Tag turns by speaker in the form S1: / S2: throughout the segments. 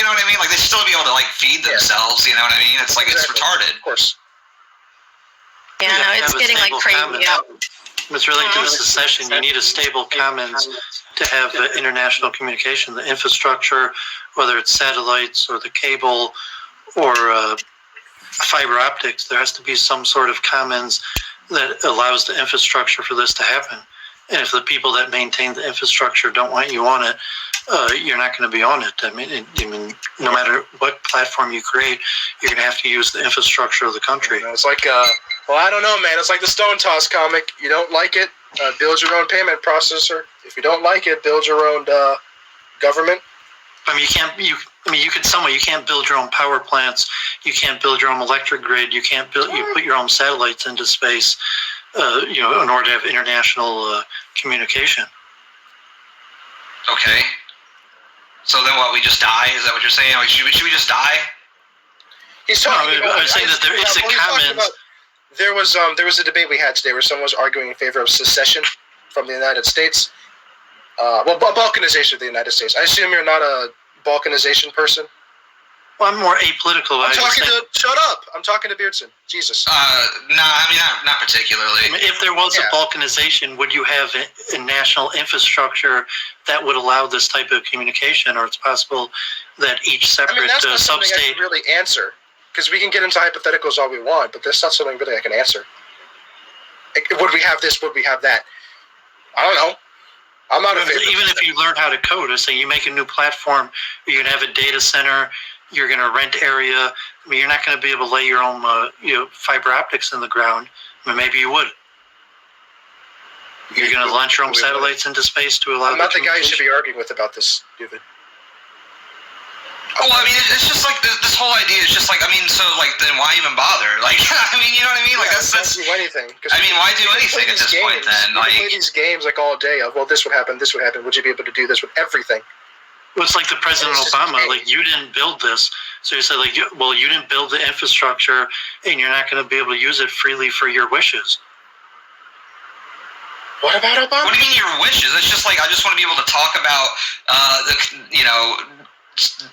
S1: know what I mean? Like, they still be able to, like, feed themselves, you know what I mean? It's like, it's retarded.
S2: Of course.
S3: Yeah, no, it's getting, like, crazy.
S4: It's related to secession. You need a stable commons to have international communication. The infrastructure, whether it's satellites or the cable or fiber optics, there has to be some sort of commons that allows the infrastructure for this to happen. And if the people that maintain the infrastructure don't want you on it, you're not going to be on it. I mean, no matter what platform you create, you're going to have to use the infrastructure of the country.
S2: It's like, well, I don't know, man. It's like the Stone Toss comic. You don't like it, build your own payment processor. If you don't like it, build your own government.
S4: I mean, you can't build your own power plants. You can't build your own electric grid. You can't build. You put your own satellites into space. In order to have international communication.
S1: Okay. So then what, we just die? Is that what you're saying? Like, should we just die?
S2: He's talking about...
S4: I'm saying that there is a commons...
S2: There was a debate we had today where someone was arguing in favor of secession from the United States. Balkanization of the United States. I assume you're not a Balkanization person?
S4: Well, I'm more apolitical.
S2: Shut up! I'm talking to Beardson. Jesus.
S1: No, I mean, not particularly.
S4: I mean, if there was a Balkanization, would you have a national infrastructure that would allow this type of communication, or it's possible that each separate
S2: that's not something I
S4: sub-state...
S2: can really answer, because we can get into hypotheticals all we want, but that's not something really I can answer. Like, would we have this? Would we have that? I don't know. I'm not
S4: even if you learn how to code, or say you make a new platform, you're going to have a data center, you're going to rent area. I mean, you're not going to be able to lay your own fiber optics in the ground. I mean, maybe you would. You're going to launch your own satellites into space to allow...
S2: I'm not the guy you should be arguing with about this, Dooovid.
S1: Well, I mean, it's just like this whole idea is just like, I mean, so like, then why even bother? Like, I mean, you know what I mean? Like, that's
S2: do anything.
S1: I mean, why do anything at this point then?
S2: Like, play these games like all day of, well, this would happen, this would happen. Would you be able to do this with everything?
S4: Well, it's like the President Obama. Like, you didn't build this, so you said, like, well, you didn't build the infrastructure, and you're not going to be able to use it freely for your wishes.
S2: What about Obama?
S1: What do you mean your wishes? It's just like, I just want to be able to talk about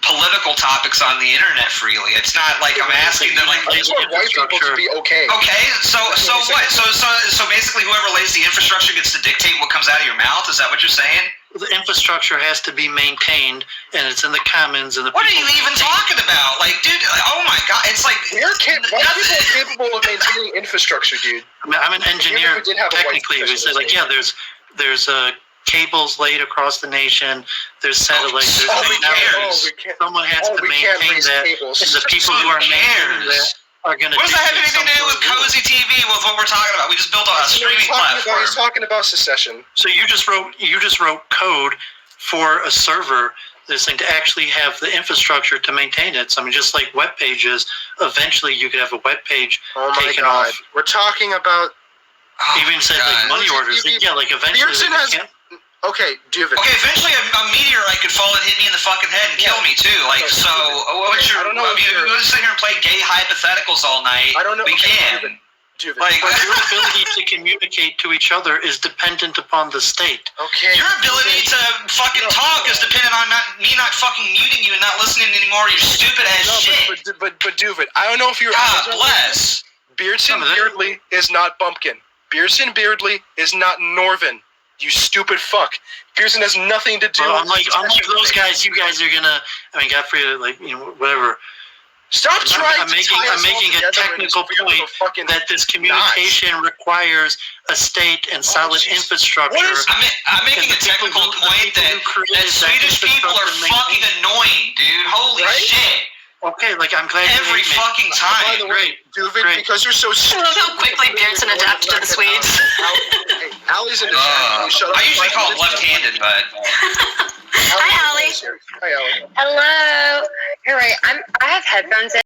S1: political topics on the internet freely. It's not like I'm asking them, like,
S2: I just want white people to be okay.
S1: Okay, so what? So basically, whoever lays the infrastructure gets to dictate what comes out of your mouth. Is that what you're saying?
S4: The infrastructure has to be maintained, and it's in the commons. And
S1: what are you even talking about? Like, dude, oh my God, it's like...
S2: White people are capable of maintaining infrastructure, dude.
S4: I mean, I'm an engineer, technically. We say, like, yeah, there's cables laid across the nation, there's satellites, someone has to maintain that, and the people who are maintaining that are going to...
S1: What does that have anything to do with Cozy TV, with what we're talking about? We just built a streaming platform.
S2: He's talking about secession.
S4: So you just wrote code for a server, this thing, to actually have the infrastructure to maintain it. So I mean, just like web pages, eventually you could have a web page taken off.
S2: We're talking about...
S4: Even said like money orders. Yeah, like eventually they can't...
S2: Okay, Dooovid.
S1: Okay, eventually a meteorite could fall and hit me in the fucking head and kill me too. Like, so what's your... I don't know. I mean, if we just sit here and play gay hypotheticals all night,
S2: I don't know.
S1: We can.
S2: Dooovid.
S4: Like, your ability to communicate to each other is dependent upon the state.
S2: Okay.
S1: Your ability to fucking talk is dependent on me not fucking muting you and not listening anymore to your stupid ass shit.
S2: But Dooovid, I don't know if you're...
S1: God bless.
S2: Beardson Beardley is not Bumpkin. Beardson Beardley is not Norvin. You stupid fuck. Beardson has nothing to do with...
S4: Unlike those guys, you guys are gonna... I mean, God forbid, like, whatever.
S2: Stop trying
S4: I'm making a technical point that this communication requires a state and solid infrastructure.
S1: I'm making a technical point that Swedish people are fucking annoying, dude. Holy shit.
S4: Okay, like, I'm glad
S1: every fucking time.
S2: By the way, Dooovid, because you're so
S3: stupid. I love how quickly Beardson adapted to the Swedes.
S2: Allie's in the chat.
S1: I usually call it left-handed, but...
S3: Hi, Allie.
S2: Hi, Allie.
S5: Hello. All right, I have headphones in.